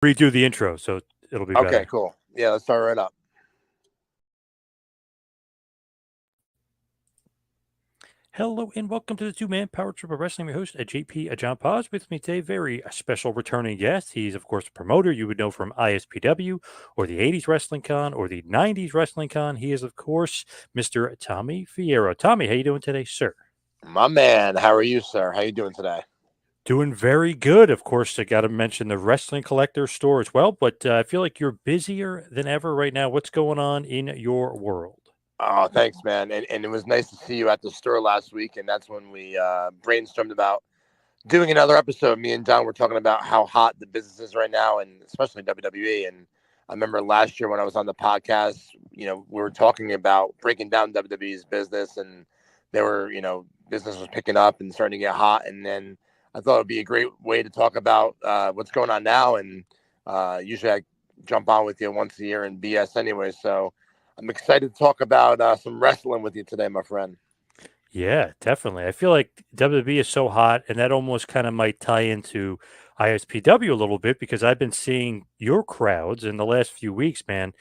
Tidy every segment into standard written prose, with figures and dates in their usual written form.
redo the intro, so it'll be Okay, better. cool. Yeah, let's start right up. Hello and welcome to the two-man Power Trip of Wrestling. I'm your host, JP John Poz. With me today, very special returning guest. He's, of course, a promoter you would know from ISPW or the 80's Wrestling Con or the 90's Wrestling Con. He is, of course, Mr. Tommy Fierro. Tommy, how you doing today, sir? My man, how are you, sir? How you doing today? Doing very good. Of course, I got to mention the Wrestling Collector store as well, but I feel like you're busier than ever right now. What's going on in your world? Oh, thanks, man. And it was nice to see you at the store last week, and that's when we brainstormed about doing another episode. Me and John were talking about how hot the business is right now, and especially WWE. And I remember last year when I was on the podcast, we were talking about breaking down WWE's business, and they were, business was picking up and starting to get hot. And then I thought it'd be a great way to talk about what's going on now. And usually I jump on with you once a year and BS anyway. So I'm excited to talk about some wrestling with you today, my friend. Yeah, definitely. I feel like WWE is so hot, and that almost kind of might tie into ISPW a little bit because I've been seeing your crowds in the last few weeks, man.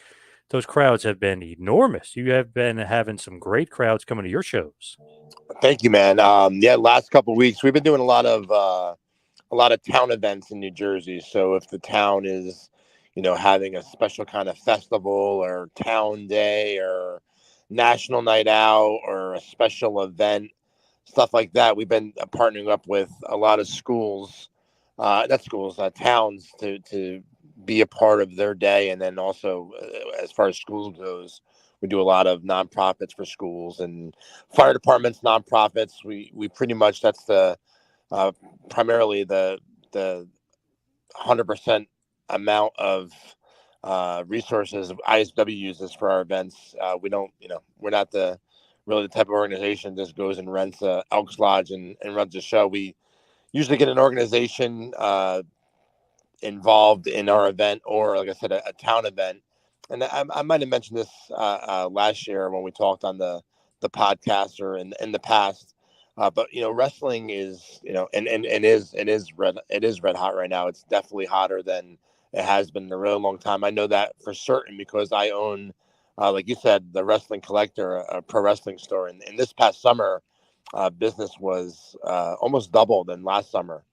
Those crowds have been enormous. You have been having some great crowds coming to your shows. Thank you, man. Yeah, last couple of weeks we've been doing a lot of town events in New Jersey. So if the town is, having a special kind of festival or town day or national night out or a special event, stuff like that, we've been partnering up with a lot of schools, not schools, towns to be a part of their day. And then also, as far as schools goes, we do a lot of nonprofits for schools and fire departments, nonprofits. We pretty much that's the uh, primarily the 100% amount of resources ISW uses for our events. We don't, we're not really the type of organization that just goes and rents a Elks Lodge and runs a show. We usually get an organization involved in our event, or like I said, a town event. And I might have mentioned this last year when we talked on the podcast or in the past. But wrestling is it is red hot right now. It's definitely hotter than it has been in a really long time. I know that for certain because I own, like you said, the Wrestling Collector, a pro wrestling store. And this past summer, business was almost double than last summer.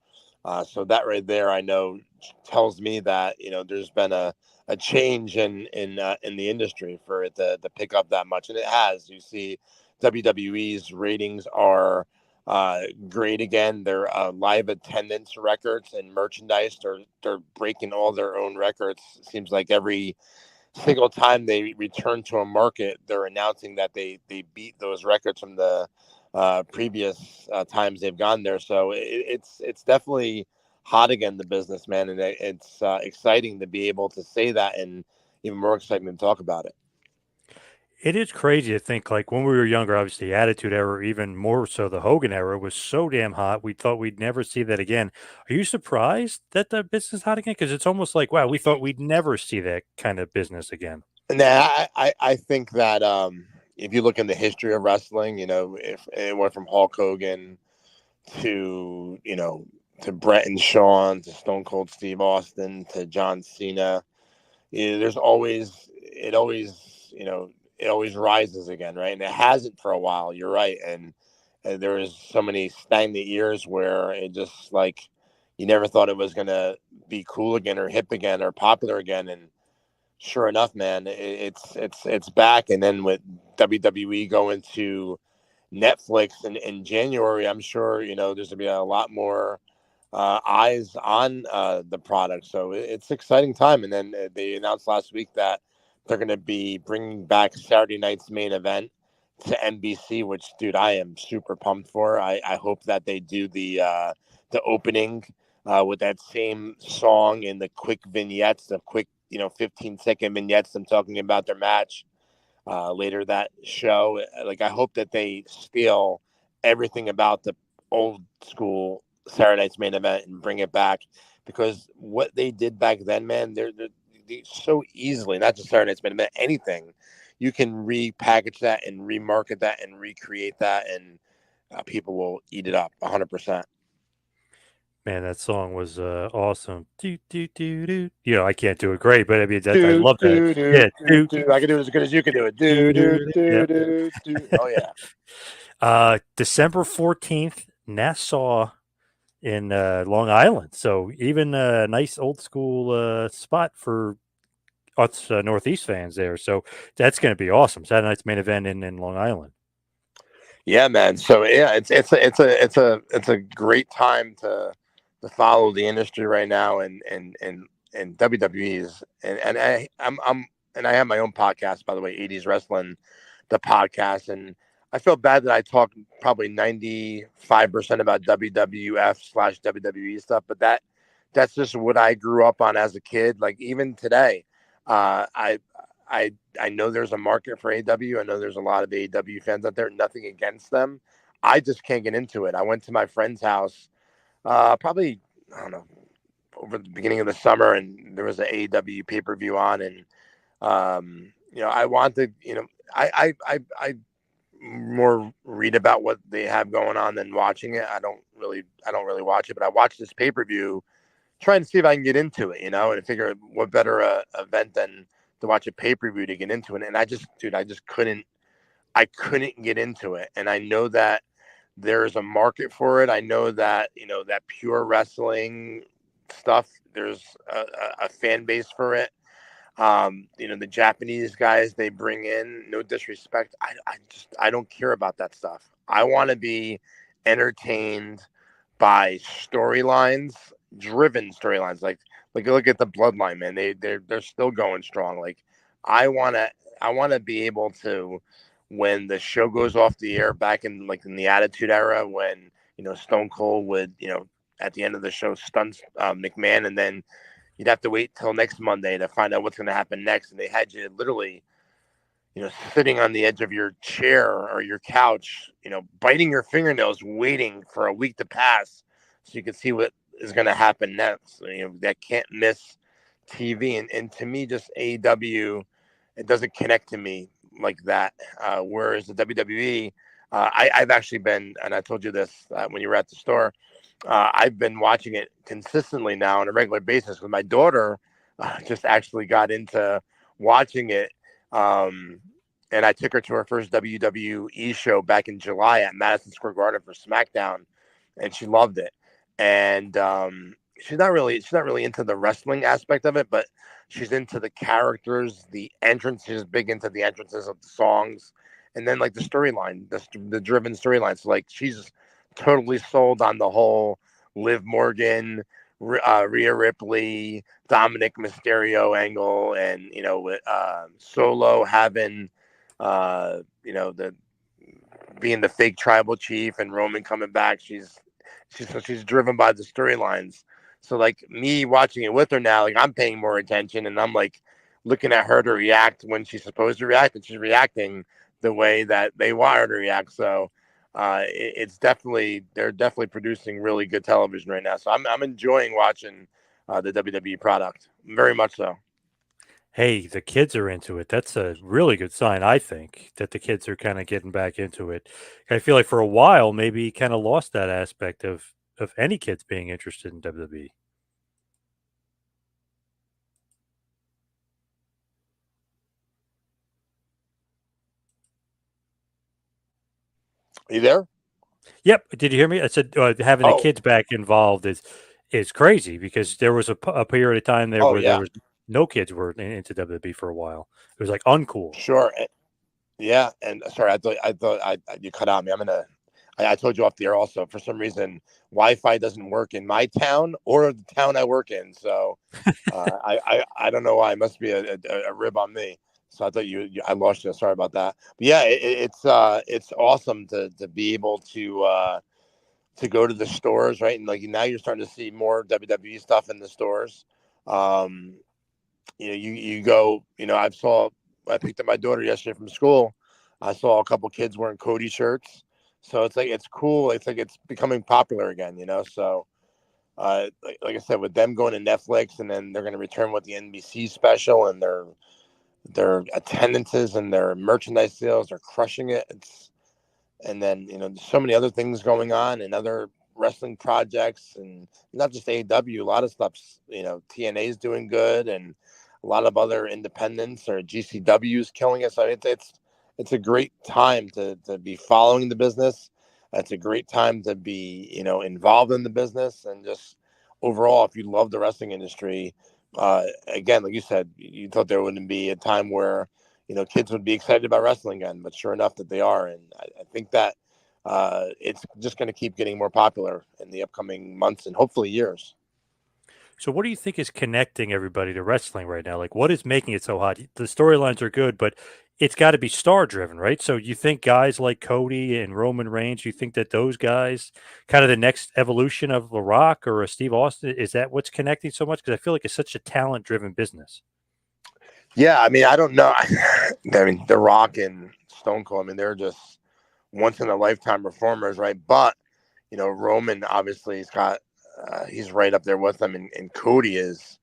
So that right there, I know, tells me that there's been a change in the industry for it to pick up that much, and it has. You see, WWE's ratings are great again. Their live attendance records and merchandise, they're breaking all their own records. It seems like every single time they return to a market, they're announcing that they beat those records from the previous times they've gone there. So it's definitely hot again, the business, man, and it's exciting to be able to say that, and even more exciting to talk about it. It is crazy to think like when we were younger, obviously the Attitude Era, even more so the Hogan era, was so damn hot. We thought we'd never see that again. Are you surprised that the business is hot again? Because it's almost like, wow, we thought we'd never see that kind of business again. And I think that if you look in the history of wrestling, if it went from Hulk Hogan to to Bret and Shawn to Stone Cold Steve Austin to John Cena, there's always it always rises again, right? And it hasn't for a while. You're right, and there was so many stagnant years where it just like you never thought it was gonna be cool again or hip again or popular again, and sure enough, man, it's back. And then with WWE going to Netflix in January, I'm sure there's gonna be a lot more eyes on the product. So it's exciting time. And then they announced last week that they're going to be bringing back Saturday night's main event to NBC, which, dude, I am super pumped for. I hope that they do the opening with that same song and the quick vignettes, the quick 15-second vignettes. I'm talking about their match later that show. Like, I hope that they steal everything about the old school Saturday night's main event and bring it back, because what they did back then, man, they so easily, not just Saturday night's main event, anything, you can repackage that and remarket that and recreate that, and people will eat it up 100%. Man, that song was awesome. Do, do, do, do. I can't do it great, but I mean, I Do love that. do do Yeah, do do, do. I can do it as good as you can do it. do, Do do do, yeah. do do do. Oh yeah. December 14th, Nassau in Long Island. So even a nice old school spot for us Northeast fans there. So that's going to be awesome. Saturday night's main event in Long Island. Yeah, man. So yeah, it's a great time to follow the industry right now, and WWE's and I have my own podcast, by the way, 80's Wrestling, the podcast, and I feel bad that I talk probably 95% about WWF/WWE stuff, but that's just what I grew up on as a kid. Like even today, I I know there's a market for AW. I know there's a lot of AW fans out there. Nothing against them. I just can't get into it. I went to my friend's house, probably I don't know, over the beginning of the summer, and there was an AW pay per view on, and I wanted, I more read about what they have going on than watching it. I don't really watch it, but I watched this pay per view trying to see if I can get into it, and figure what better event than to watch a pay per view to get into it. And I just I couldn't get into it. And I know that there's a market for it. I know that, that pure wrestling stuff, there's a fan base for it. The Japanese guys they bring in, no disrespect. I don't care about that stuff. I want to be entertained by storylines, driven storylines. Like look at the Bloodline, man. They're still going strong. Like I wanna I wanna be able to, when the show goes off the air back in the Attitude Era, when Stone Cold would at the end of the show stun McMahon, and then you'd have to wait till next Monday to find out what's going to happen next. And they had you literally, sitting on the edge of your chair or your couch, biting your fingernails, waiting for a week to pass so you could see what is going to happen next. That can't miss TV. And to me, just AEW, it doesn't connect to me like that. Whereas the WWE, I've actually been, and I told you this when you were at the store, I've been watching it consistently now on a regular basis because my daughter just actually got into watching it. And I took her to her first WWE show back in July at Madison Square Garden for SmackDown, and she loved it. And she's not really into the wrestling aspect of it, but she's into the characters, the entrance. She's big into the entrances of the songs, and then like the storyline, the driven storyline. So like she's totally sold on the whole Liv Morgan, Rhea Ripley, Dominic Mysterio angle, and with Solo having the being the fake tribal chief and Roman coming back. She's driven by the storylines. So like me watching it with her now, like I'm paying more attention, and I'm like looking at her to react when she's supposed to react, and she's reacting the way that they want her to react. So they're definitely producing really good television right now. So I'm enjoying watching the WWE product very much so. Hey, the kids are into it. That's a really good sign, I think, that the kids are kind of getting back into it. I feel like for a while, maybe kind of lost that aspect of any kids being interested in WWE. Are you there? Yep. Did you hear me? I said having the Oh, kids back involved is crazy because there was a period of time there oh where there yeah, was no kids were into WWE for a while. It was like uncool. sure. Yeah, and sorry, I you cut out me. I told you off the air also. For some reason, Wi-Fi doesn't work in my town or the town I work in. So I don't know why. It must be a rib on me. So I thought I lost you. Sorry about that. But yeah, it's awesome to be able to go to the stores, right? And like now you're starting to see more WWE stuff in the stores. Um, you go. I picked up my daughter yesterday from school. I saw a couple kids wearing Cody shirts. So it's cool. It's like it's becoming popular again, So like I said, with them going to Netflix, and then they're going to return with the NBC special, and their attendances and their merchandise sales are crushing it. And then there's so many other things going on, and other wrestling projects, and not just AEW, a lot of stuff's, TNA is doing good, and a lot of other independents or GCWs killing it. So it's a great time to be following the business. It's a great time to be, involved in the business, and just overall, if you love the wrestling industry, again, like you said, you thought there wouldn't be a time where, kids would be excited about wrestling again, but sure enough that they are. And I think that it's just going to keep getting more popular in the upcoming months and hopefully years. So what do you think is connecting everybody to wrestling right now? Like, what is making it so hot? The storylines are good, but it's got to be star driven, right? So you think guys like Cody and Roman Reigns, you think that those guys, kind of the next evolution of The Rock or a Steve Austin, is that what's connecting so much? Because I feel like it's such a talent driven business. Yeah, I mean, I don't know. I mean, The Rock and Stone Cold, I mean, they're just once in a lifetime performers, right? But Roman obviously he's right up there with them, and Cody is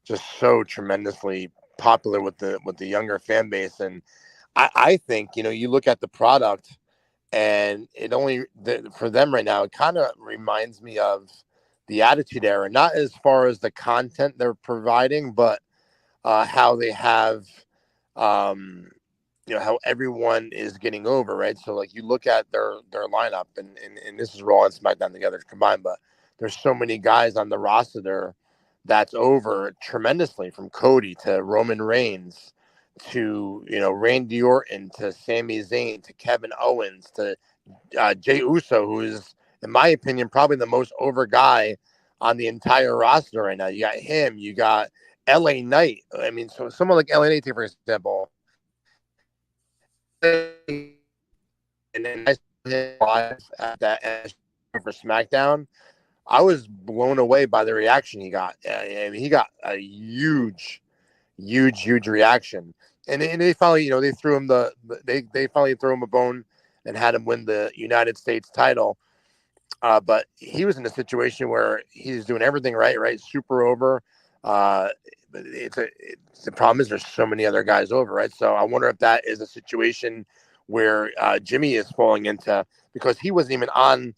just so tremendously popular with the younger fan base. And I think you look at the product, and for them right now, it kind of reminds me of the Attitude Era, not as far as the content they're providing, but how they have, how everyone is getting over, right? So like you look at their lineup, and this is Raw and SmackDown together combined, but there's so many guys on the roster there that's over tremendously, from Cody to Roman Reigns to Randy Orton to Sami Zayn to Kevin Owens to Jey Uso, who is, in my opinion, probably the most over guy on the entire roster right now. You got him, you got LA Knight. I mean, so someone like LA Knight, for example, and then I saw him live at that for SmackDown. I was blown away by the reaction he got. I mean, he got a huge reaction, and they finally, they threw him they finally threw him a bone and had him win the United States title. But he was in a situation where he's doing everything right, super over. But the problem is there's so many other guys over, right? So I wonder if that is a situation where Jimmy is falling into, because he wasn't even on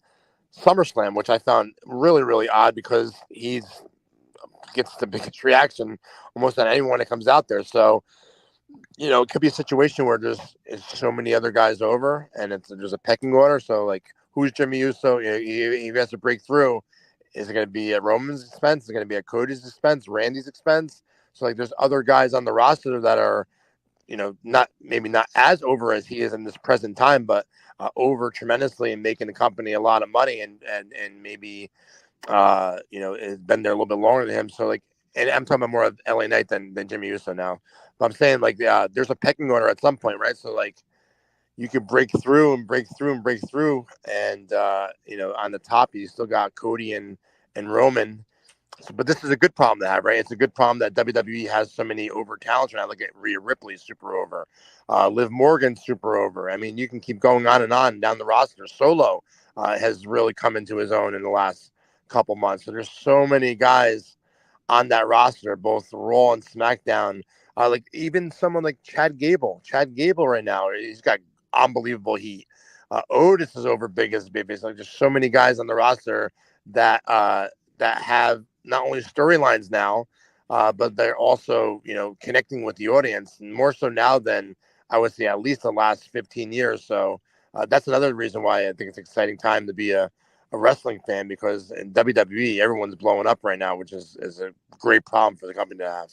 SummerSlam, which I found really, really odd, because he gets the biggest reaction almost on anyone that comes out there. So, it could be a situation where there's so many other guys over, and there's a pecking order. So, like, who's Jimmy Uso? He has to break through. Is it going to be at Roman's expense? Is it going to be at Cody's expense? Randy's expense? So, like, there's other guys on the roster that are, not as over as he is in this present time, but over tremendously and making the company a lot of money, and maybe has been there a little bit longer than him. So, like, and I'm talking about more of LA Knight than Jimmy Uso now. But I'm saying, like, there's a pecking order at some point, right? So, like, you could break through, and on the top you still got Cody and Roman. But this is a good problem to have, right? It's a good problem that WWE has so many over talents right now. Look at Rhea Ripley, super over. Liv Morgan, super over. I mean, you can keep going on down the roster. Solo has really come into his own in the last couple months. So there's so many guys on that roster, both Raw and SmackDown. Like even someone like Chad Gable. Chad Gable right now, he's got unbelievable heat. Otis is over big as baby. Like there's so many guys on the roster that have not only storylines now, but they're also connecting with the audience, and more so now than I would say at least the last 15 years. So that's another reason why I think it's an exciting time to be a wrestling fan, because in WWE everyone's blowing up right now, which is a great problem for the company to have.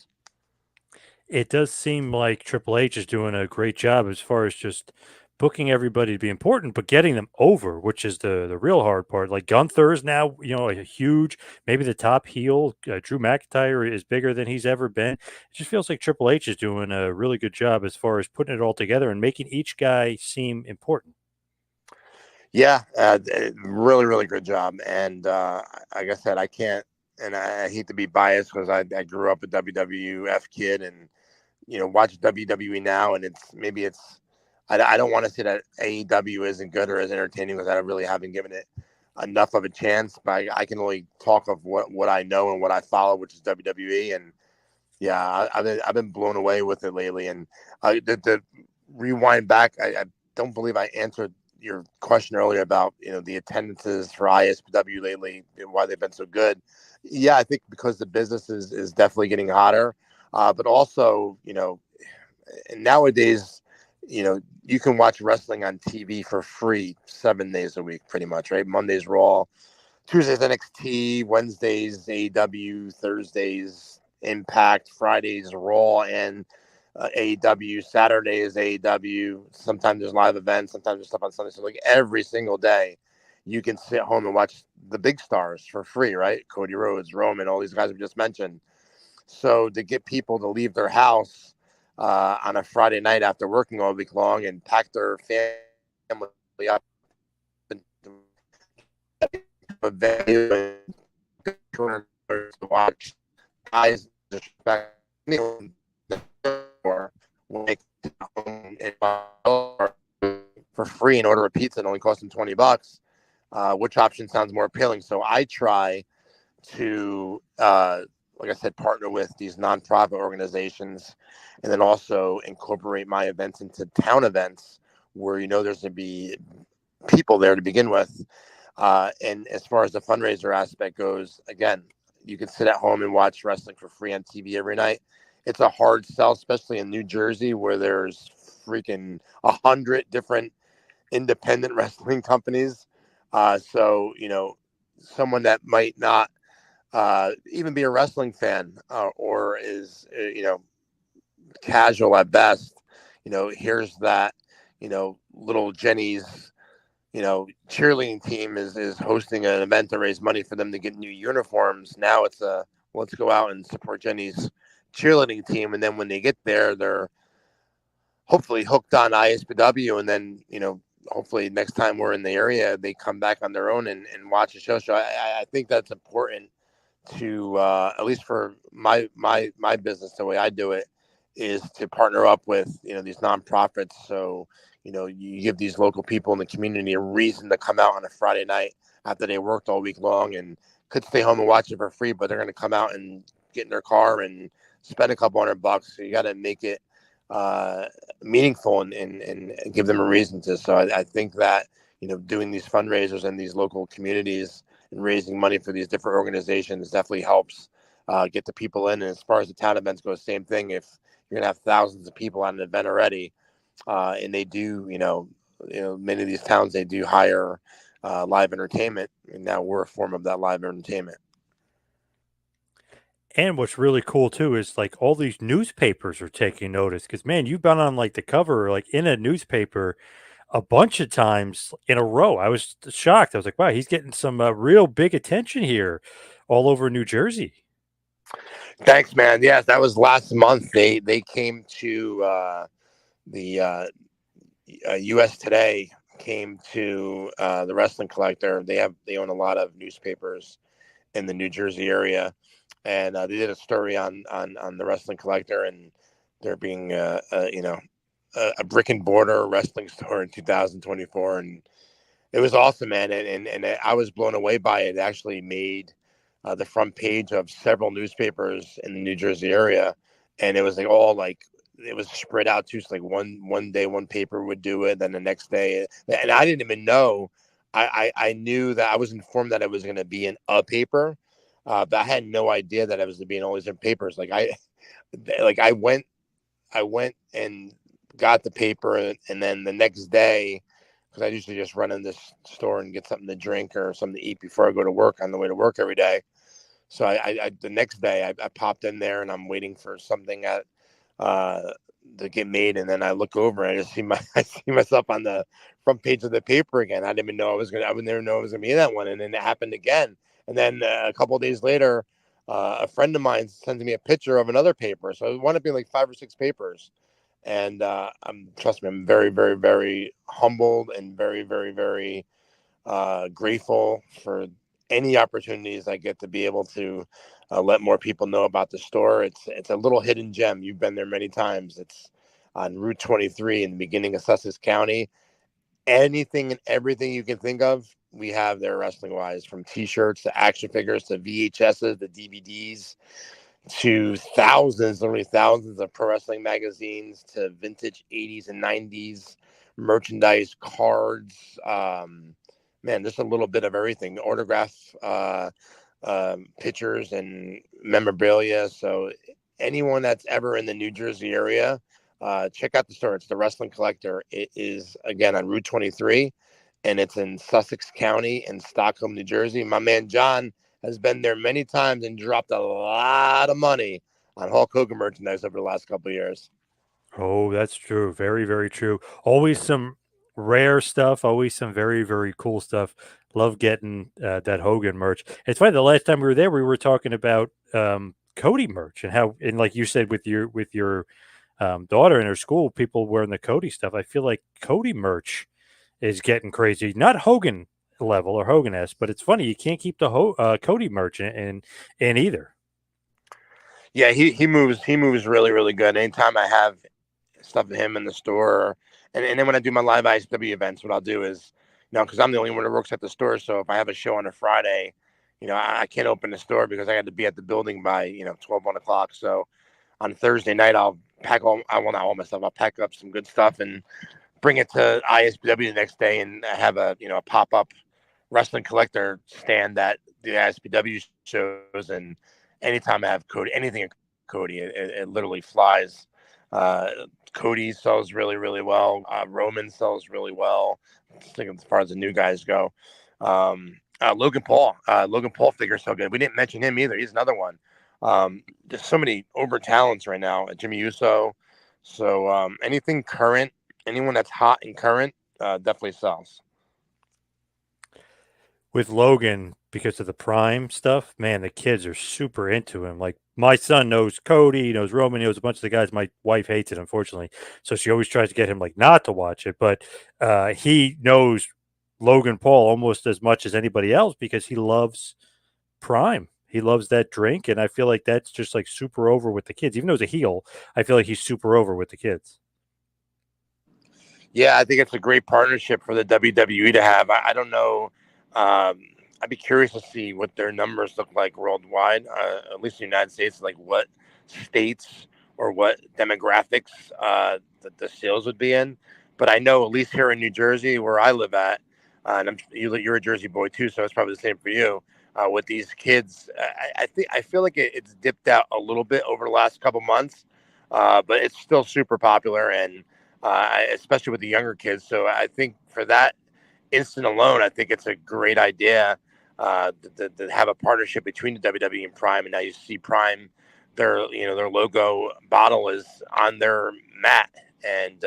It does seem like Triple H is doing a great job as far as just booking everybody to be important, but getting them over, which is the real hard part. Like Gunther is now, a huge, maybe the top heel. Drew McIntyre is bigger than he's ever been. It just feels like Triple H is doing a really good job as far as putting it all together and making each guy seem important. Yeah, really, really good job. And like I said, I can't, and I hate to be biased because I grew up a WWF kid, and watch WWE now, and I don't want to say that AEW isn't good or as entertaining, because I really haven't given it enough of a chance. But I can only talk of what I know and what I follow, which is WWE. And yeah, I've been blown away with it lately. And to rewind back, I don't believe I answered your question earlier about, the attendances for ISPW lately and why they've been so good. Yeah, I think because the business is definitely getting hotter, but also, and nowadays, you can watch wrestling on TV for free 7 days a week, pretty much, right? Mondays Raw, Tuesdays NXT, Wednesdays AEW, Thursdays Impact, Fridays Raw and AEW, Saturdays AEW. Sometimes there's live events, sometimes there's stuff on Sunday. So like every single day, you can sit home and watch the big stars for free, right? Cody Rhodes, Roman, all these guys we just mentioned. So to get people to leave their house on a Friday night after working all week long and pack their family up a venue to watch guys disrespect anyone or make home for free and order a pizza and only cost them $20. Which option sounds more appealing? So I try to, like I said, partner with these nonprofit organizations, and then also incorporate my events into town events where there's going to be people there to begin with. And as far as the fundraiser aspect goes, again, you can sit at home and watch wrestling for free on TV every night. It's a hard sell, especially in New Jersey, where there's freaking 100 different independent wrestling companies. So, someone that might not even be a wrestling fan or is, casual at best, here's that, little Jenny's cheerleading team is hosting an event to raise money for them to get new uniforms. Now it's let's go out and support Jenny's cheerleading team. And then when they get there, they're hopefully hooked on ISPW. And then, hopefully next time we're in the area, they come back on their own and watch the show. So I think that's important to, at least for my business, the way I do it is to partner up with, these nonprofits. So, you give these local people in the community a reason to come out on a Friday night after they worked all week long and could stay home and watch it for free, but they're going to come out and get in their car and spend a couple $100. So you got to make it meaningful and give them a reason to. So I think that, doing these fundraisers in these local communities and raising money for these different organizations definitely helps get the people in. And as far as the town events go, same thing. If you're going to have thousands of people on an event already, and they do, many of these towns, they do hire live entertainment, and now we're a form of that live entertainment. And what's really cool too is like all these newspapers are taking notice because man, you've been on like the cover, like in a newspaper a bunch of times in a row. I was shocked. I was like, wow, he's getting some real big attention here all over New Jersey. Thanks, man. Yes, that was last month. They came to the U.S. Today came to the Wrestling Collector. They own a lot of newspapers in the New Jersey area, and they did a story on the Wrestling Collector and there being a brick and mortar wrestling store in 2024, and it was awesome, man. And I was blown away by it. It actually made the front page of several newspapers in the New Jersey area, and it was like all like it was spread out too. So like one day one paper would do it, then the next day, and I didn't even know. I knew that I was informed that it was going to be in a paper, but I had no idea that it was to be in all these different papers. I went and got the paper, and then the next day, because I usually just run in this store and get something to drink or something to eat before I go to work on the way to work every day. So I the next day I popped in there and I'm waiting for something to get made, and then I look over and I just see I see myself on the front page of the paper again. I didn't even know I would never know I was gonna be in that one, and then it happened again. And then a couple of days later, a friend of mine sends me a picture of another paper. So it wound up being like 5 or 6 papers. And trust me, I'm very, very, very humbled and very, very, very grateful for any opportunities I get to be able to let more people know about the store. It's a little hidden gem. You've been there many times. It's on Route 23 in the beginning of Sussex County. Anything and everything you can think of, we have there wrestling wise, from T-shirts to action figures to VHSs, the DVDs, to literally thousands of pro wrestling magazines, to vintage 80s and 90s merchandise, cards, man, just a little bit of everything, autograph, pictures and memorabilia. So anyone that's ever in the New Jersey area, check out the store. It's the Wrestling Collector. It is, again, on Route 23, and it's in Sussex County in Stockholm, New Jersey. My man John has been there many times and dropped a lot of money on Hulk Hogan merchandise over the last couple of years. Oh, that's true. Very, very true. Always some rare stuff. Always some very, very cool stuff. Love getting that Hogan merch. It's funny. The last time we were there, we were talking about Cody merch and how, and like you said, with your daughter in her school, people wearing the Cody stuff. I feel like Cody merch is getting crazy. Not Hogan level or Hogan-esque, but it's funny. You can't keep the Cody merch in either. Yeah, he moves really, really good. Anytime I have stuff of him in the store, and then when I do my live ISPW events, what I'll do is, because I'm the only one that works at the store. So if I have a show on a Friday, I can't open the store because I got to be at the building by 12, 1 o'clock. So on Thursday night, I'll pack not all my stuff. I'll pack up some good stuff and bring it to ISPW the next day, and have a pop up Wrestling Collector stand that the ISPW shows. And anytime I have Cody, anything Cody, it literally flies. Cody sells really, really well. Roman sells really well. I think as far as the new guys go. Logan Paul figures so good. We didn't mention him either. He's another one. There's so many over talents right now. Jimmy Uso. So anything current, anyone that's hot and current, definitely sells. With Logan, because of the Prime stuff, man, the kids are super into him. Like my son knows Cody, he knows Roman, he knows a bunch of the guys. My wife hates it, unfortunately, so she always tries to get him like not to watch it. But he knows Logan Paul almost as much as anybody else because he loves Prime. He loves that drink, and I feel like that's just like super over with the kids. Even though he's a heel, I feel like he's super over with the kids. Yeah, I think it's a great partnership for the WWE to have. I don't know. I'd be curious to see what their numbers look like worldwide, at least in the United States, like what states or what demographics the sales would be in. But I know, at least here in New Jersey, where I live at, and you're a Jersey boy too, so it's probably the same for you. With these kids, I feel like it's dipped out a little bit over the last couple months, but it's still super popular, and especially with the younger kids. So I think for that instant alone, I think it's a great idea to have a partnership between the WWE and Prime. And now you see Prime, their logo bottle is on their mat, and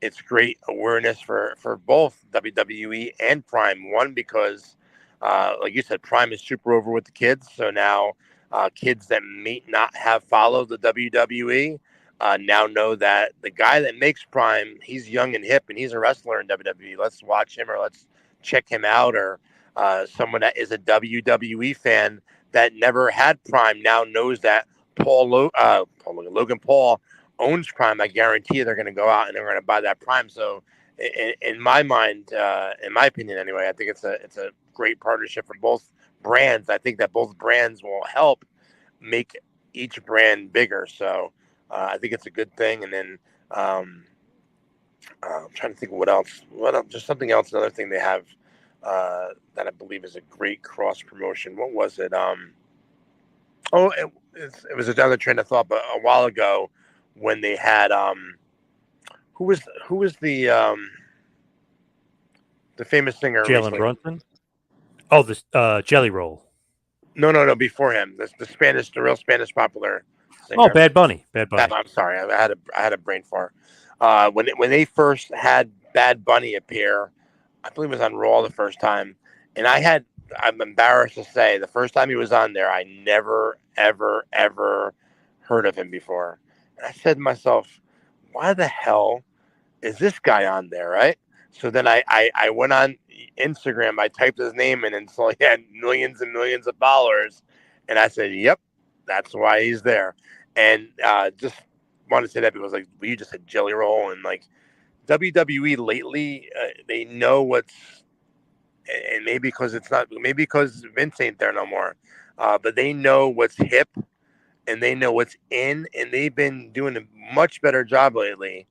it's great awareness for both WWE and Prime. One, because like you said, Prime is super over with the kids. So now kids that may not have followed the WWE now know that the guy that makes Prime, he's young and hip, and he's a wrestler in WWE. Let's watch him, or let's check him out. Or someone that is a WWE fan that never had Prime now knows that Logan Paul owns Prime. I guarantee they're going to go out and they're going to buy that Prime. So in my mind, in my opinion anyway, I think it's a great partnership for both brands. I think that both brands will help make each brand bigger. So I think it's a good thing. And then I'm trying to think of what else. Just something else. Another thing they have that I believe is a great cross promotion. What was it? It was another train of thought, but a while ago when they had who was the famous singer Jalen recently? Brunson. Oh, the Jelly Roll. No. Before him, the real Spanish popular Oh, singer. Bad Bunny. Bad Bunny. I'm sorry, I had a brain fart. When they first had Bad Bunny appear, I believe it was on Raw the first time, and I'm embarrassed to say the first time he was on there, I never ever heard of him before. And I said to myself, why the hell is this guy on there, right? So then I went on Instagram, I typed his name in, and so he had millions and millions of followers, and I said, yep, that's why he's there. And just want to say that because, like, you just said Jelly Roll, and like WWE lately, they know what's, and maybe because Vince ain't there no more, but they know what's hip, and they know what's in, and they've been doing a much better job lately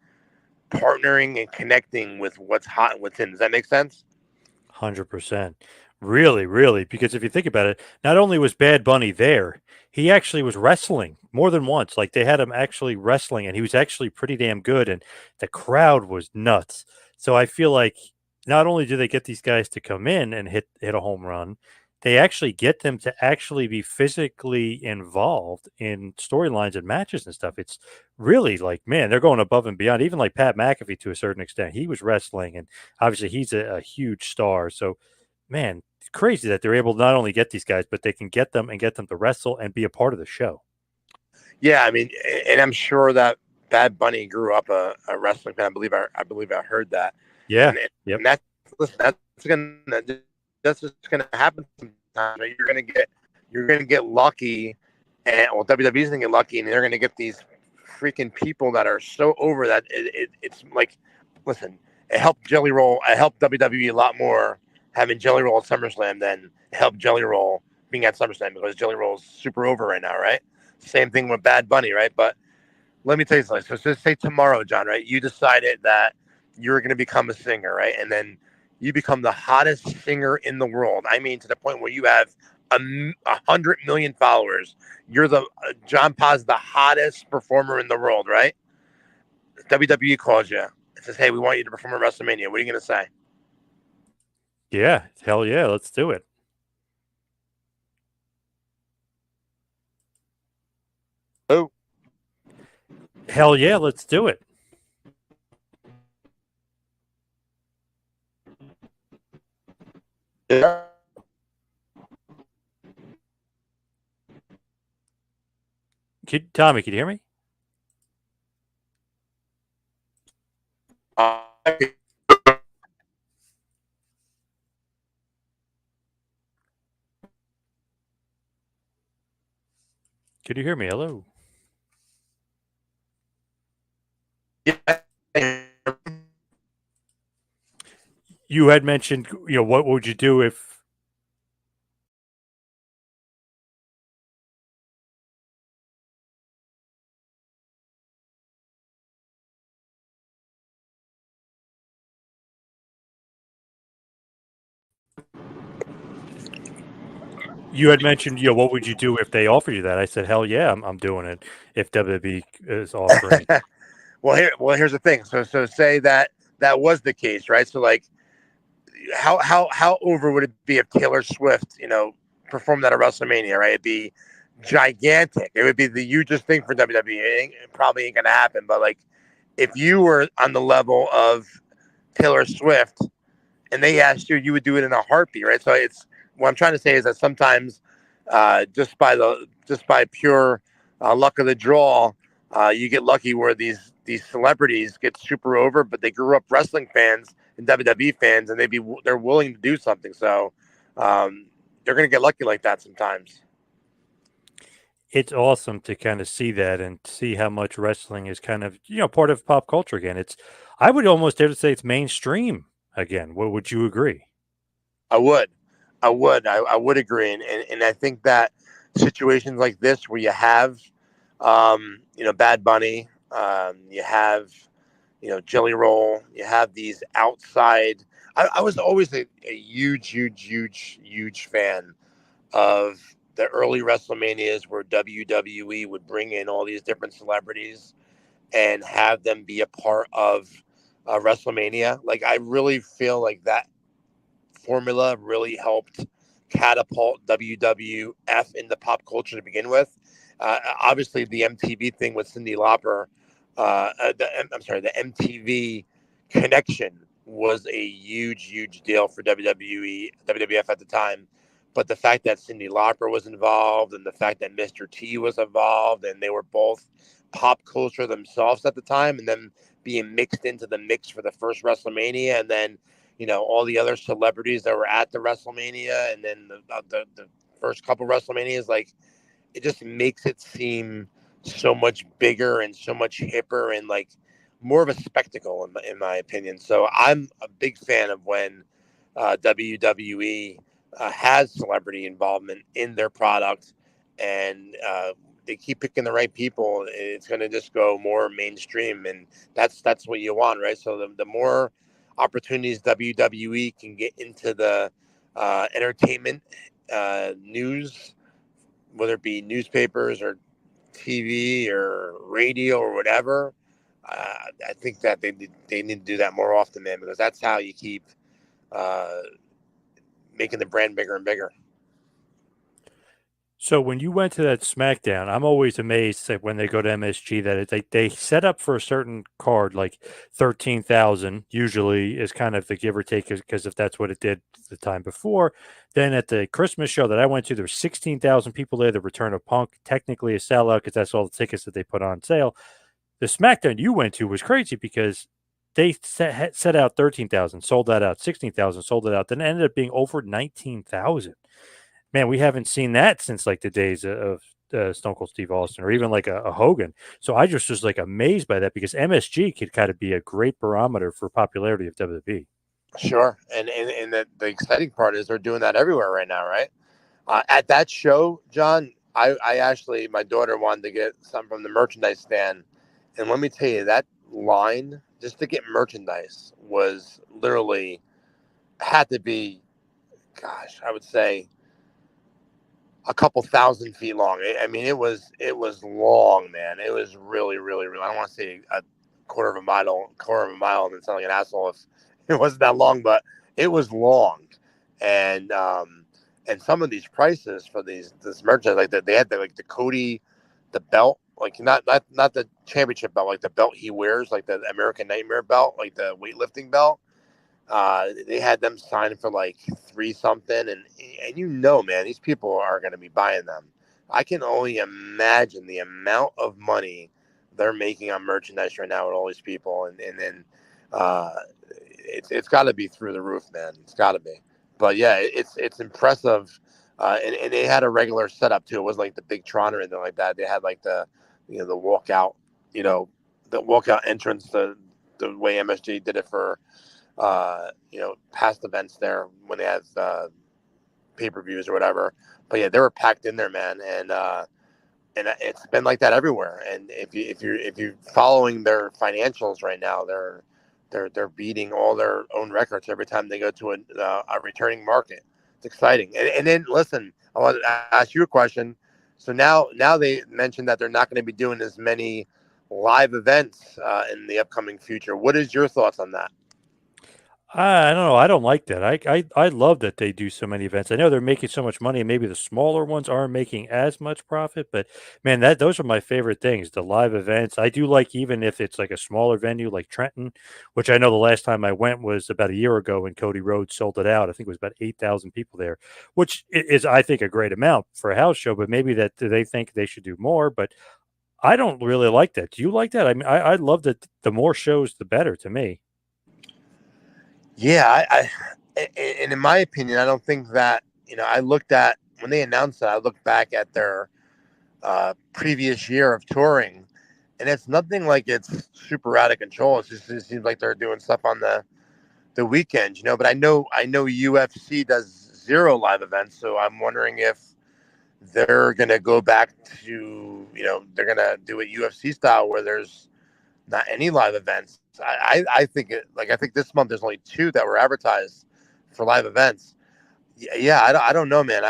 partnering and connecting with what's hot and what's in. Does that make sense? 100%. Really, really. Because if you think about it, not only was Bad Bunny there, he actually was wrestling more than once. Like they had him actually wrestling, and he was actually pretty damn good, and the crowd was nuts. So I feel like not only do they get these guys to come in and hit a home run, they actually get them to actually be physically involved in storylines and matches and stuff. It's really like, man, they're going above and beyond. Even like Pat McAfee to a certain extent, he was wrestling, and obviously he's a huge star. So, man, it's crazy that they're able to not only get these guys, but they can get them and get them to wrestle and be a part of the show. Yeah, I mean, and I'm sure that Bad Bunny grew up a wrestling fan. I believe I heard that. Yeah. And, Yep. and that's listen, that's just gonna happen sometimes. Right? You're gonna get lucky, and well, WWE's gonna get lucky, and they're gonna get these freaking people that are so over that it's like, listen, it helped Jelly Roll, it helped WWE a lot more having Jelly Roll at SummerSlam than it helped Jelly Roll being at SummerSlam because Jelly Roll's super over right now, right? Same thing with Bad Bunny, right? But let me tell you something. So say tomorrow, John, right? You decided that you're going to become a singer, right? And then you become the hottest singer in the world. I mean, to the point where you have 100 million followers. You're the John Poz, the hottest performer in the world, right? WWE calls you and says, "Hey, we want you to perform at WrestleMania." What are you going to say? Yeah. Hell yeah. Let's do it. Oh, Hell yeah. Let's do it. yeah. Tommy, can you hear me? Uh, Can you hear me? Hello. yeah. You had mentioned, what would you do if you had mentioned, what would you do if they offered you that? I said, hell yeah, I'm doing it if WWE is offering. Here's the thing. So say that that was the case, right? So like, how over would it be if Taylor Swift, performed at a WrestleMania, right? It'd be gigantic. It would be the hugest thing for WWE. It probably ain't gonna happen, but like, if you were on the level of Taylor Swift and they asked you, you would do it in a heartbeat, right? So it's what I'm trying to say is that sometimes, just by pure luck of the draw, you get lucky where these celebrities get super over, but they grew up wrestling fans and WWE fans, and they're willing to do something. So they're gonna get lucky like that sometimes. It's awesome to kind of see that and see how much wrestling is kind of, part of pop culture again. I would almost dare to say it's mainstream again. Would you agree? I would, I would agree, and I think that situations like this where you have, Bad Bunny, you have, Jelly Roll, you have these outside. I was always a huge, huge, huge, huge fan of the early WrestleManias where WWE would bring in all these different celebrities and have them be a part of WrestleMania. Like I really feel like that formula really helped catapult WWF into pop culture to begin with. Obviously, the MTV thing with Cyndi Lauper, I'm sorry, the MTV connection was a huge, huge deal for WWE, WWF at the time. But the fact that Cyndi Lauper was involved and the fact that Mr. T was involved and they were both pop culture themselves at the time and then being mixed into the mix for the first WrestleMania and then all the other celebrities that were at the WrestleMania and then the first couple WrestleManias, like it just makes it seem so much bigger and so much hipper and like more of a spectacle in my opinion. So I'm a big fan of when WWE has celebrity involvement in their product and they keep picking the right people, it's going to just go more mainstream, and that's what you want, right? So the more opportunities WWE can get into the entertainment news, whether it be newspapers or TV or radio or whatever, I think that they need to do that more often, man, because that's how you keep uh, making the brand bigger and bigger. So when you went to that SmackDown, I'm always amazed that when they go to MSG that they set up for a certain card like 13,000 usually is kind of the give or take because if that's what it did the time before. Then at the Christmas show that I went to, there were 16,000 people there. The Return of Punk, technically a sellout because that's all the tickets that they put on sale. The SmackDown you went to was crazy because they set out 13,000, sold that out, 16,000, sold it out, then it ended up being over 19,000. Man, we haven't seen that since like the days of Stone Cold Steve Austin or even like a Hogan. So I just was like amazed by that because MSG could kind of be a great barometer for popularity of WWE. Sure, and the exciting part is they're doing that everywhere right now, right? At that show, John, I actually, my daughter wanted to get something from the merchandise stand, and let me tell you, that line just to get merchandise was literally had to be, gosh, I would say a couple thousand feet long. I mean, it was long, man. It was really, really, really. I don't want to say a quarter of a mile, and sound like an asshole if it wasn't that long, but it was long, and some of these prices for this merchandise, like that, they had like the Cody, the belt, like not the championship belt, like the belt he wears, like the American Nightmare belt, like the weightlifting belt. They had them signed for like three something, and man, these people are going to be buying them. I can only imagine the amount of money they're making on merchandise right now with all these people, and then it's got to be through the roof, man. It's got to be. But yeah, it's impressive, and they had a regular setup too. It wasn't like the big Tron or anything like that. They had like the the walkout, the walkout entrance, the way MSG did it for past events there when they had pay-per-views or whatever. But yeah, they were packed in there, man, and it's been like that everywhere. And if you're following their financials right now, they're beating all their own records every time they go to a returning market. It's exciting. And then listen, I want to ask you a question. So now they mentioned that they're not going to be doing as many live events in the upcoming future. What is your thoughts on that? I don't know. I don't like that. I love that they do so many events. I know they're making so much money, and maybe the smaller ones aren't making as much profit. But man, those are my favorite things. The live events. I do like even if it's like a smaller venue like Trenton, which I know the last time I went was about a year ago when Cody Rhodes sold it out. I think it was about 8,000 people there, which is I think a great amount for a house show. But maybe that they think they should do more. But I don't really like that. Do you like that? I mean, I love that the more shows, the better to me. Yeah, and in my opinion, I don't think that I looked at when they announced it. I looked back at their previous year of touring, and it's nothing like it's super out of control. It seems like they're doing stuff on the weekends, But I know UFC does zero live events, so I'm wondering if they're gonna go back to they're gonna do it UFC style where there's not any live events. I think I think this month there's only two that were advertised for live events. Yeah, I don't know, man.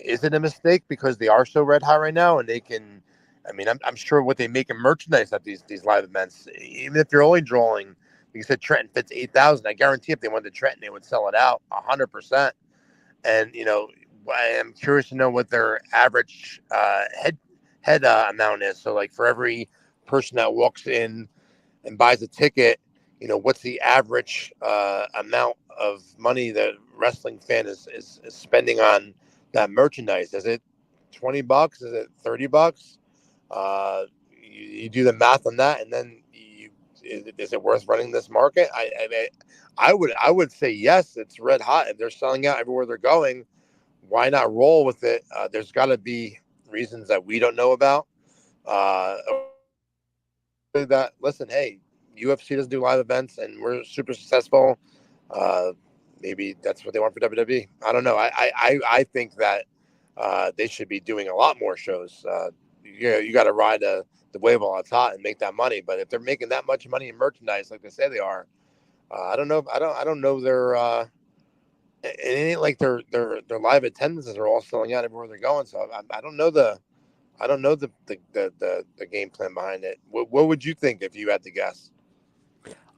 Is it a mistake because they are so red hot right now and they can? I mean, I'm sure what they make in merchandise at these live events, even if you're only drawing, like you said, Trenton fits 8,000. I guarantee if they went to Trenton, they would sell it out 100%. And I am curious to know what their average head amount is. So, like for every person that walks in and buys a ticket, what's the average amount of money that wrestling fan is spending on that merchandise? Is it $20? Is it $30? You do the math on that, and then is it worth running this market? I would say yes. It's red hot. If they're selling out everywhere they're going, why not roll with it? There's got to be reasons that we don't know about. Uh, that listen, hey, UFC doesn't do live events, and we're super successful. Uh, Maybe that's what they want for WWE. I don't know. I think that they should be doing a lot more shows. you got to ride the wave while it's hot and make that money. But if they're making that much money in merchandise like they say they are, I don't know. I don't know. It ain't like their live attendances are all selling out everywhere they're going. So I don't know the game plan behind it. What would you think if you had to guess?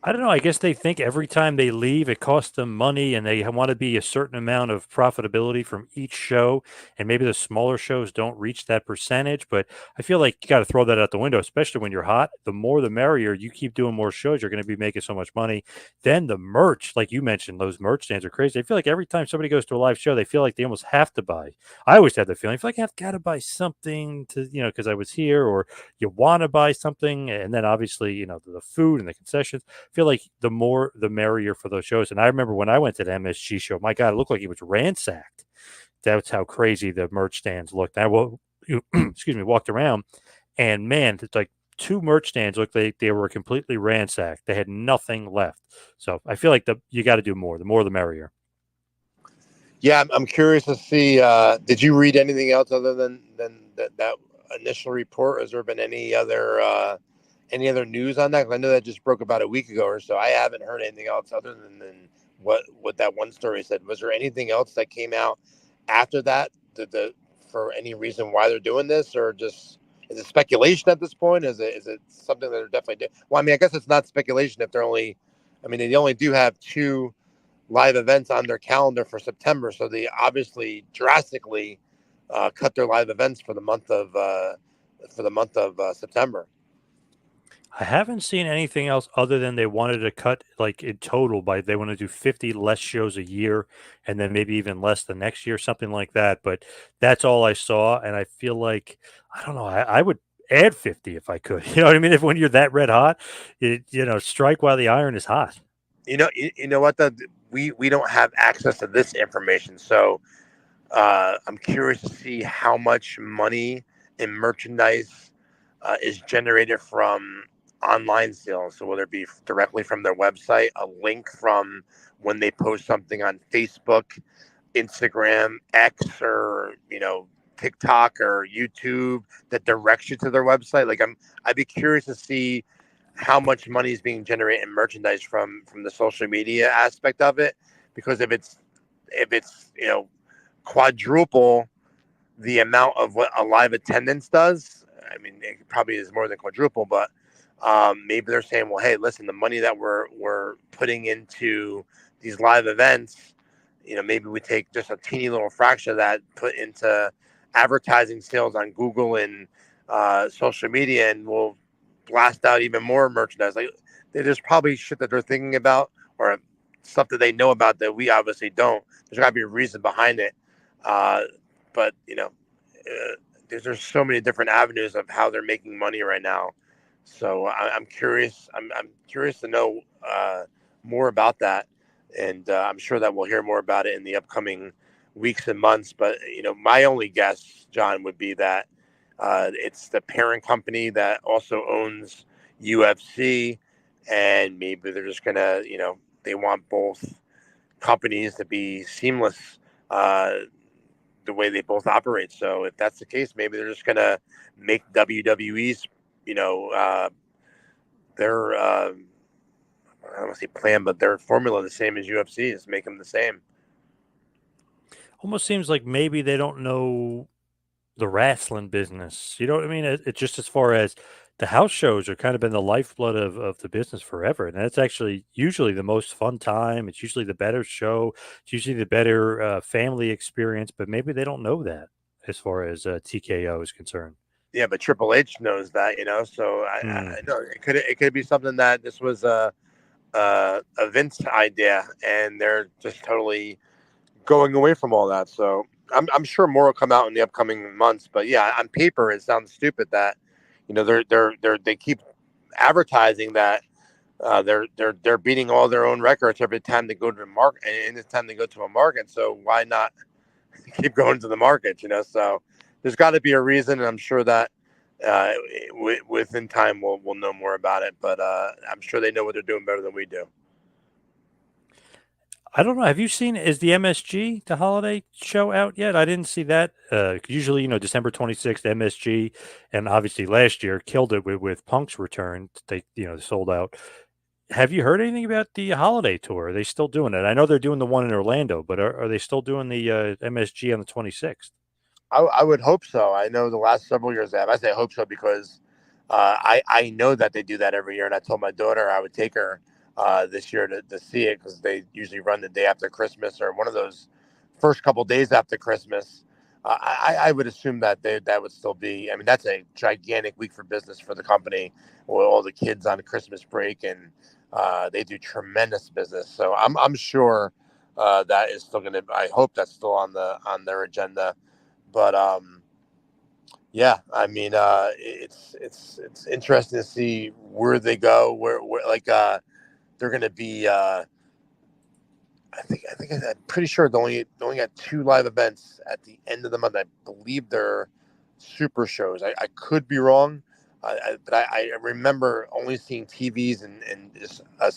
I don't know. I guess they think every time they leave, it costs them money, and they want to be a certain amount of profitability from each show. And maybe the smaller shows don't reach that percentage, but I feel like you got to throw that out the window, especially when you're hot. The more, the merrier. You keep doing more shows, you're going to be making so much money. Then the merch, like you mentioned, those merch stands are crazy. I feel like every time somebody goes to a live show, they feel like they almost have to buy. I always had the feeling, I feel like I've got to buy something to, because I was here, or you want to buy something. And then obviously, the food and the concessions. Feel like the more the merrier for those shows. And I remember when I went to the MSG show, my God, it looked like it was ransacked. That's how crazy the merch stands looked. I excuse me, walked around, and man, it's like two merch stands looked like they were completely ransacked. They had nothing left. So I feel like you got to do more. The more the merrier. Yeah, I'm curious to see. Did you read anything else other than that initial report? Has there been any other news on that? 'Cause I know that just broke about a week ago or so. I haven't heard anything else other than what that one story said. Was there anything else that came out after that? For any reason why they're doing this, or just is it speculation at this point? Is it something that they're definitely doing? Well, I mean, I guess it's not speculation if they're only. I mean, they only do have two live events on their calendar for September, so they obviously drastically cut their live events for the month of September. I haven't seen anything else other than they wanted to cut, like, in total, they want to do 50 less shows a year, and then maybe even less the next year, something like that. But that's all I saw. And I feel like, I don't know, I would add 50 if I could. You know what I mean? If when you're that red hot, strike while the iron is hot. You know what? We don't have access to this information, so I'm curious to see how much money in merchandise is generated from online sales. So whether it be directly from their website, a link from when they post something on Facebook, Instagram, X, or TikTok or YouTube that directs you to their website. I'd be curious to see how much money is being generated in merchandise from the social media aspect of it, because if it's quadruple the amount of what a live attendance does. I mean, it probably is more than quadruple, but maybe they're saying, well, hey, listen, the money that we're putting into these live events, maybe we take just a teeny little fraction of that, put into advertising sales on Google and social media, and we'll blast out even more merchandise. Like, there's probably shit that they're thinking about, or stuff that they know about that we obviously don't. There's got to be a reason behind it. But there's so many different avenues of how they're making money right now. So I'm curious. I'm curious to know more about that, and I'm sure that we'll hear more about it in the upcoming weeks and months. But my only guess, John, would be that it's the parent company that also owns UFC, and maybe they're just gonna, they want both companies to be seamless. The way they both operate. So if that's the case, maybe they're just gonna make WWE's, their I don't want to say plan, but their formula the same as UFC's. Make them the same. Almost seems like maybe they don't know the wrestling business. You know what I mean? It's just as far as the house shows are kind of been the lifeblood of the business forever. And that's actually usually the most fun time. It's usually the better show. It's usually the better family experience, but maybe they don't know that as far as TKO is concerned. Yeah, but Triple H knows that, So I know it could be something that this was a Vince idea, and they're just totally going away from all that. So I'm sure more will come out in the upcoming months. But yeah, on paper, it sounds stupid that they keep advertising that they're beating all their own records every time they go to the market, and any time they go to a market. So why not keep going to the market? So there's got to be a reason, and I'm sure that within time we'll know more about it. But I'm sure they know what they're doing better than we do. I don't know. Have you seen, is the MSG, the holiday show, out yet? I didn't see that. Usually, December 26th, MSG, and obviously last year killed it with Punk's return. They, sold out. Have you heard anything about the holiday tour? Are they still doing it? I know they're doing the one in Orlando, but are they still doing the MSG on the 26th? I would hope so. I know the last several years they have. I say hope so because I know that they do that every year, and I told my daughter I would take her this year to see it because they usually run the day after Christmas or one of those first couple days after Christmas. I would assume that that would still be. I mean, that's a gigantic week for business for the company with all the kids on Christmas break, and they do tremendous business. So I'm sure that is still going to. I hope that's still on their agenda. But yeah, I mean, it's interesting to see where they go. Where like they're going to be. I think I'm pretty sure they only got two live events at the end of the month. I believe they're super shows. I could be wrong, but I remember only seeing TVs and just a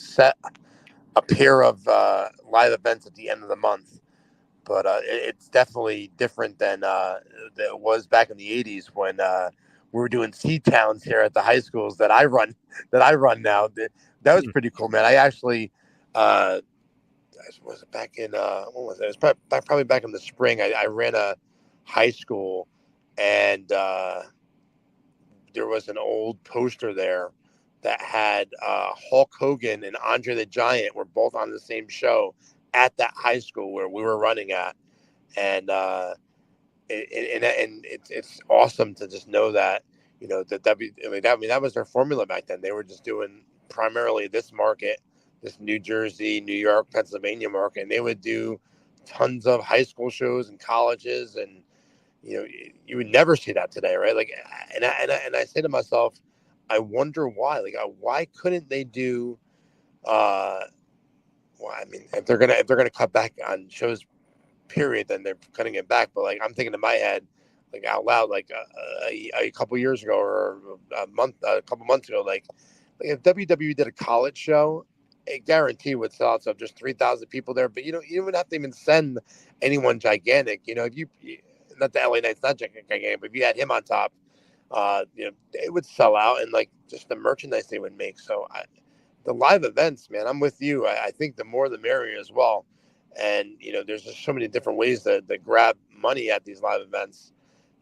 pair of live events at the end of the month. But it's definitely different than it was back in the '80s when we were doing sea towns here at the high schools that I run now. That was Hmm. pretty cool, man. I actually was it back in when was it? It was probably back in the spring. I ran a high school, and there was an old poster there that had Hulk Hogan and Andre the Giant were both on the same show at that high school where we were running at, and it's awesome to just know that that was their formula back then. They were just doing primarily this market, this New Jersey, New York, Pennsylvania market, and they would do tons of high school shows and colleges, and you would never see that today, right? Like, and I say to myself, I wonder why. Like, why couldn't they do? Well, I mean, if they're gonna cut back on shows, period, then they're cutting it back. But like, I'm thinking in my head, like out loud, like a couple years ago or a couple months ago, like if WWE did a college show, a guarantee would sell out. So just 3,000 people there, but you don't have to even send anyone gigantic. If you not the LA Knights, not gigantic, but if you had him on top, it would sell out, and like just the merchandise they would make. So the live events, man, I'm with you. I think the more the merrier as well. And there's just so many different ways to grab money at these live events.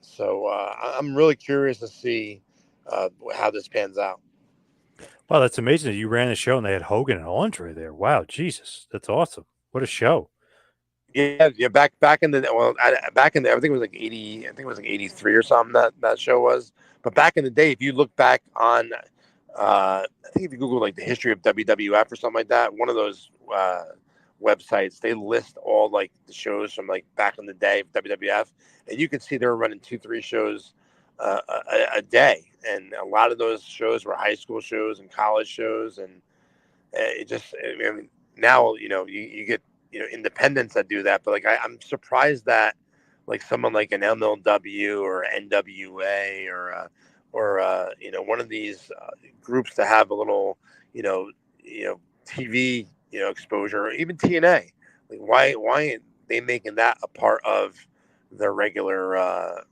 So I'm really curious to see how this pans out. Wow, that's amazing that you ran a show and they had Hogan and Andre there. Wow, Jesus, that's awesome. What a show. Yeah, yeah. Back in the back in the I think it was like 80. I think it was like 83 or something that show was. But back in the day, if you look back on, I think if you Google like the history of WWF or something like that, one of those websites, they list all like the shows from like back in the day of WWF, and you can see they were running 2, 3 shows a day, and a lot of those shows were high school shows and college shows, and it just, I mean, now you get independents that do that, but like I'm surprised that like someone like an MLW or NWA or one of these groups to have a little TV exposure, or even TNA. Like why ain't they making that a part of their regular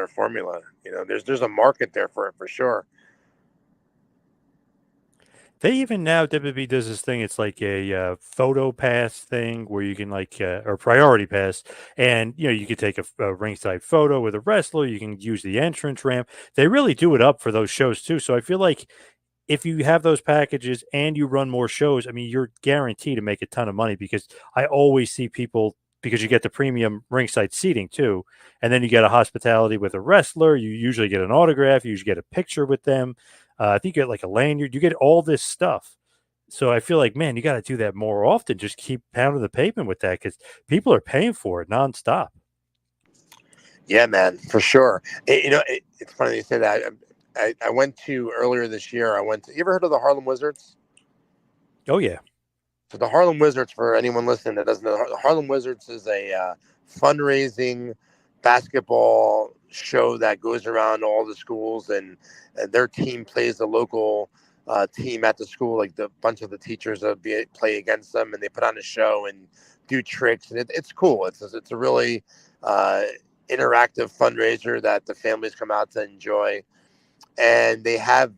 formula? There's a market there for it for sure. They even now WWE does this thing. It's like a photo pass thing where you can or priority pass, and you could take a ringside photo with a wrestler. You can use the entrance ramp. They really do it up for those shows too. So I feel like if you have those packages and you run more shows, I mean, you're guaranteed to make a ton of money because I always see people, because you get the premium ringside seating too. And then you get a hospitality with a wrestler. You usually get an autograph. You usually get a picture with them. I think you get like a lanyard. You get all this stuff. So I feel like, man, you got to do that more often. Just keep pounding the pavement with that because people are paying for it nonstop. Yeah, man, for sure. It's funny you say that. I went to earlier this year. You ever heard of the Harlem Wizards? Oh, yeah. So the Harlem Wizards, for anyone listening that doesn't know, the Harlem Wizards is a fundraising basketball show that goes around all the schools, and their team plays the local team at the school. Like the bunch of the teachers would play against them, and they put on a show and do tricks, and it's cool. It's a really interactive fundraiser that the families come out to enjoy, and they have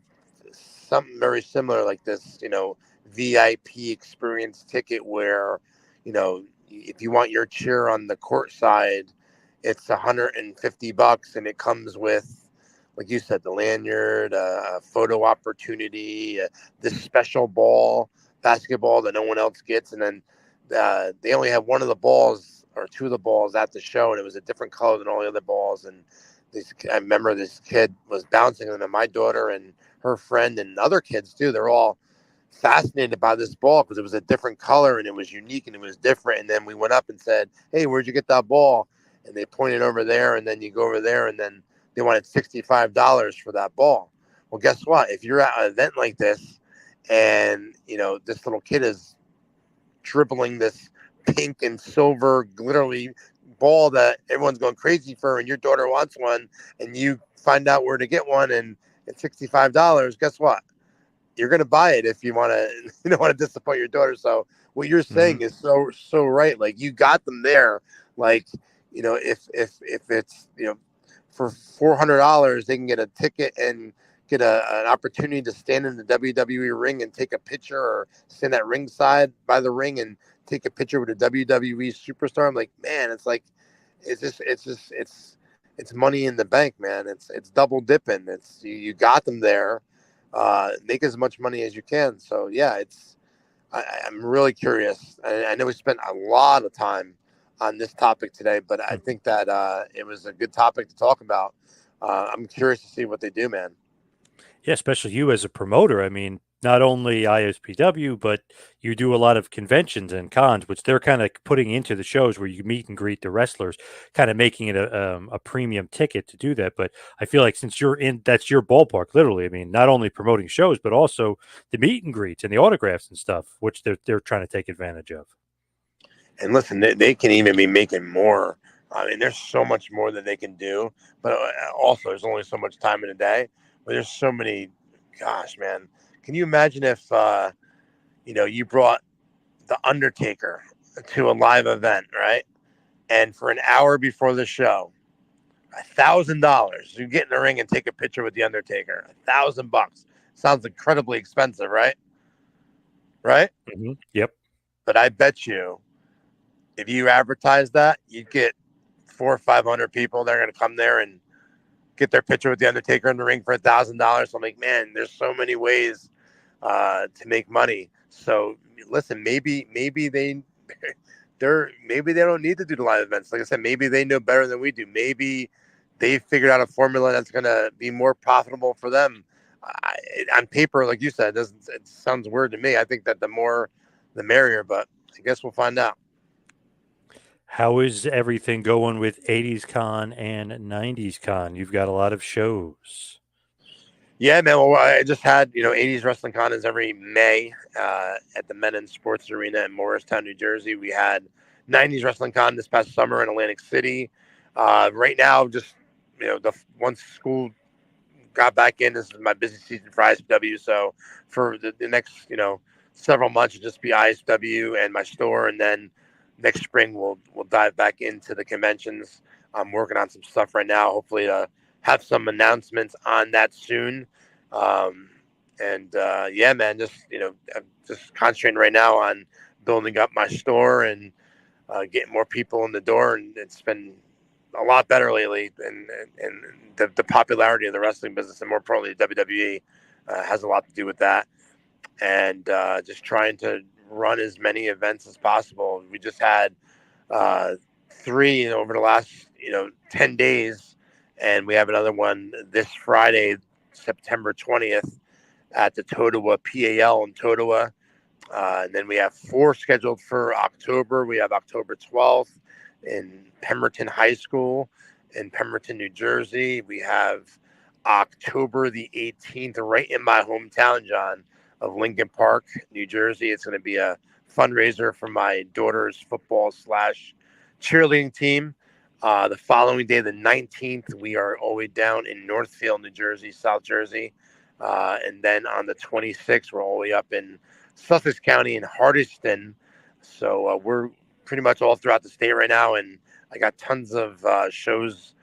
something very similar like this, VIP experience ticket where, if you want your cheer on the court side, it's $150, and it comes with, like you said, the lanyard, a photo opportunity, this special basketball that no one else gets, and then they only have one of the balls or two of the balls at the show, and it was a different color than all the other balls. And I remember this kid was bouncing them, and my daughter and her friend and other kids too, they're all fascinated by this ball because it was a different color and it was unique and it was different. And then we went up and said, "Hey, where'd you get that ball?" And they pointed over there, and then you go over there, and then they wanted $65 for that ball. Well, guess what? If you're at an event like this, and this little kid is dribbling this pink and silver glittery ball that everyone's going crazy for, and your daughter wants one, and you find out where to get one, and it's $65, guess what? You're going to buy it if you want to. You don't want to disappoint your daughter. So what you're saying is so right. Like, you got them there. Like, if it's for $400 they can get a ticket and get an opportunity to stand in the WWE ring and take a picture, or stand at ringside by the ring and take a picture with a WWE superstar. I'm like, man, it's money in the bank, man. It's double dipping. It's you got them there. Make as much money as you can. So yeah, I'm really curious. I know we spent a lot of time on this topic today, but I think that it was a good topic to talk about. I'm curious to see what they do, man. Yeah, especially you as a promoter. I mean, not only ISPW, but you do a lot of conventions and cons, which they're kind of putting into the shows where you meet and greet the wrestlers, kind of making it a premium ticket to do that. But I feel like since you're in, that's your ballpark, literally. I mean, not only promoting shows, but also the meet and greets and the autographs and stuff, which they're trying to take advantage of. And listen, they can even be making more. I mean, there's so much more that they can do, but also there's only so much time in a day. But there's so many. Gosh, man, can you imagine if you brought the Undertaker to a live event, right? And for an hour before the show, $1,000, you get in the ring and take a picture with the Undertaker. $1,000 sounds incredibly expensive, right? Right? Yep. But I bet you, if you advertise that, you get 400 or 500 people that are going to come there and get their picture with the Undertaker in the ring for $1,000. So I'm like, man, there's so many ways to make money. So listen, maybe maybe they don't need to do the live events. Like I said, maybe they know better than we do. Maybe they figured out a formula that's going to be more profitable for them. On paper, like you said, it sounds weird to me. I think that the more, the merrier. But I guess we'll find out. How is everything going with 80s Con and 90s Con? You've got a lot of shows. Yeah, man. Well, I just had, 80s Wrestling Con is every May at the Men in Sports Arena in Morristown, New Jersey. We had 90s Wrestling Con this past summer in Atlantic City. Right now, just, once school got back in, this is my busy season for ISPW. So for the next, several months, it'll just be ISPW and my store. And then next spring, we'll dive back into the conventions. I'm working on some stuff right now, hopefully to have some announcements on that soon. Yeah, man, just, I'm just concentrating right now on building up my store and getting more people in the door. And it's been a lot better lately. And the popularity of the wrestling business, and more importantly, WWE, has a lot to do with that. And just trying to run as many events as possible. We just had 3 over the last 10 days, and we have another one this Friday, September 20th, at the Totowa PAL in Totowa. And then we have 4 scheduled for October. We have October 12th in Pemberton High School in Pemberton, New Jersey. We have October the 18th, right in my hometown, John, of Lincoln Park, New Jersey. It's going to be a fundraiser for my daughter's football / cheerleading team. The following day, the 19th, we are all the way down in Northfield, New Jersey, South Jersey, And then on the 26th, we're all the way up in Sussex County in Hardyston. So we're pretty much all throughout the state right now. And I got tons of shows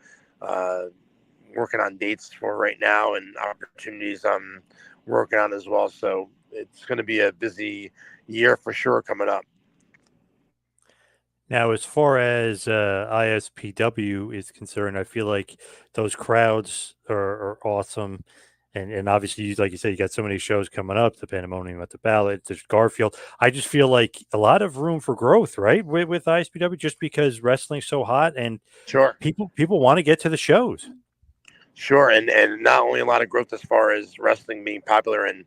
working on dates for right now and opportunities I'm working on as well. So it's going to be a busy year for sure coming up. Now, as far as ISPW is concerned, I feel like those crowds are awesome. And obviously, like you said, you got so many shows coming up, the Pandemonium at the Ballot, there's Garfield. I just feel like a lot of room for growth, right? With ISPW, just because wrestling's so hot and Sure. people want to get to the shows. Sure, and not only a lot of growth as far as wrestling being popular and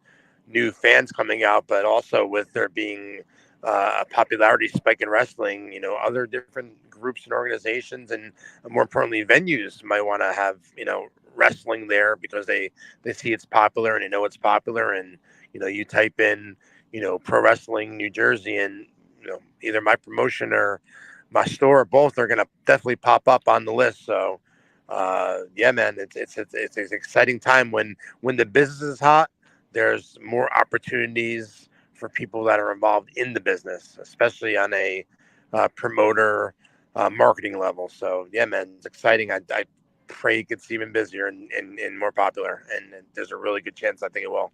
new fans coming out, but also with there being a popularity spike in wrestling. Other different groups and organizations, and more importantly, venues might want to have wrestling there because they see it's popular and they know it's popular. And you type in pro wrestling New Jersey, and either my promotion or my store, or both are going to definitely pop up on the list. So yeah, man, it's an exciting time when the business is hot. There's more opportunities for people that are involved in the business, especially on a promoter marketing level. So yeah, man, it's exciting. I pray it gets even busier and more popular, and there's a really good chance I think it will.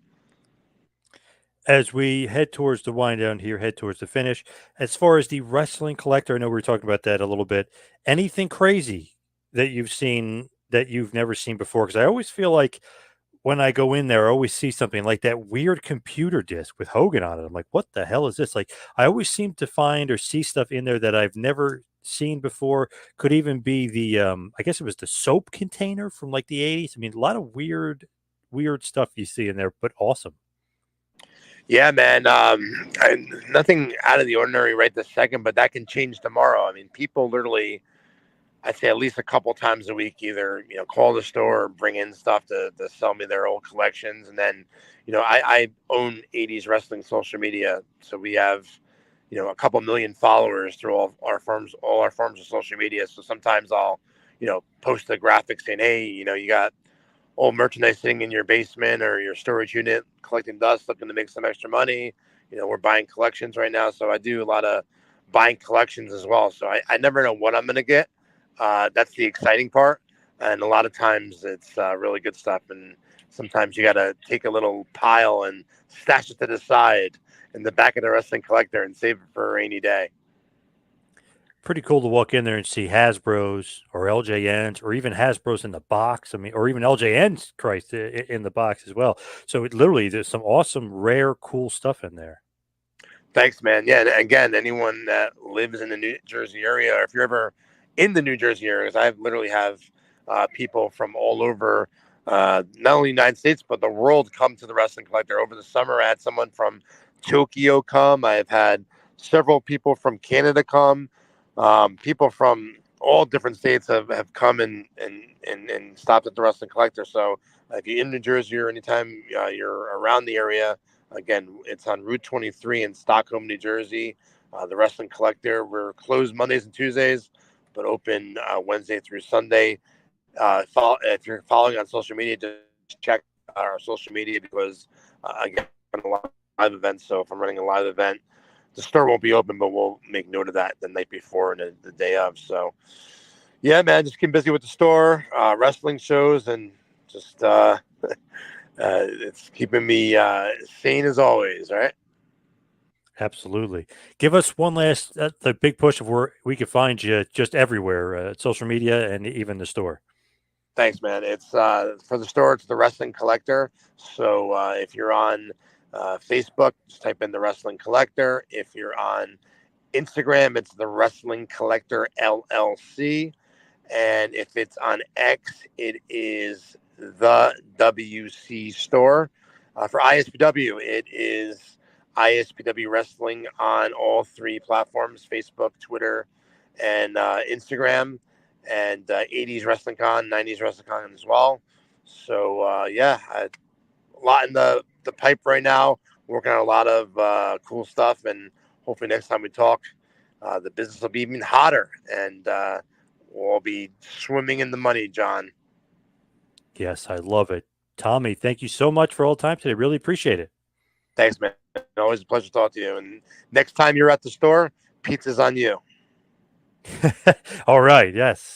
As we head towards the wind down here, head towards the finish, as far as the wrestling collector, I know we were talking about that a little bit. Anything crazy that you've seen that you've never seen before? Because I always feel like when I go in there, I always see something like that weird computer disc with Hogan on it. I'm like, what the hell is this? Like, I always seem to find or see stuff in there that I've never seen before. Could even be the, I guess it was the soap container from like the 80s. I mean, a lot of weird stuff you see in there, but awesome. Yeah, man. Nothing out of the ordinary right this second, but that can change tomorrow. I mean, people literally, I'd say at least a couple times a week, either call the store or bring in stuff to sell me their old collections. And then I own 80s wrestling social media, so we have a couple million followers through all our forms of social media. So sometimes I'll post a graphic saying, hey, you got old merchandise sitting in your basement or your storage unit collecting dust, looking to make some extra money. We're buying collections right now, so I do a lot of buying collections as well. So I never know what I'm going to get. That's the exciting part. And a lot of times it's really good stuff. And sometimes you got to take a little pile and stash it to the side in the back of the wrestling collector and save it for a rainy day. Pretty cool to walk in there and see Hasbro's or LJN's or even Hasbro's in the box. I mean, or even LJN's, Christ, in the box as well. So there's some awesome, rare, cool stuff in there. Thanks, man. Yeah, and again, anyone that lives in the New Jersey area, or if you're ever in the New Jersey areas, I literally have people from all over, not only the United States but the world, come to the Wrestling Collector. Over the summer, I had someone from Tokyo come. I've had several people from Canada come. People from all different states have come and stopped at the Wrestling Collector. So if you're in New Jersey or anytime you're around the area, again, it's on Route 23 in Stockholm, New Jersey. The Wrestling Collector. We're closed Mondays and Tuesdays, but open Wednesday through Sunday. If you're following on social media, just check our social media because, again, a live events. So if I'm running a live event, the store won't be open, but we'll make note of that the night before and the day of. So, yeah, man, just keep busy with the store, wrestling shows, and just it's keeping me sane as always, right? Absolutely. Give us one last, the big push of where we can find you just everywhere, social media and even the store. Thanks, man. It's for the store. It's the Wrestling Collector. So if you're on Facebook, just type in the Wrestling Collector. If you're on Instagram, it's the Wrestling Collector LLC. And if it's on X, it is the WC Store. For ISPW, it is ISPW Wrestling on all three platforms: Facebook, Twitter, and Instagram. And 80s Wrestling Con, 90s Wrestling Con as well. So yeah, a lot in the pipe right now. Working on a lot of cool stuff, and hopefully next time we talk, the business will be even hotter, and we'll be swimming in the money, John. Yes, I love it. Tommy, thank you so much for all the time today. Really appreciate it. Thanks, man. Always a pleasure to talk to you. And next time you're at the store, pizza's on you. All right. Yes.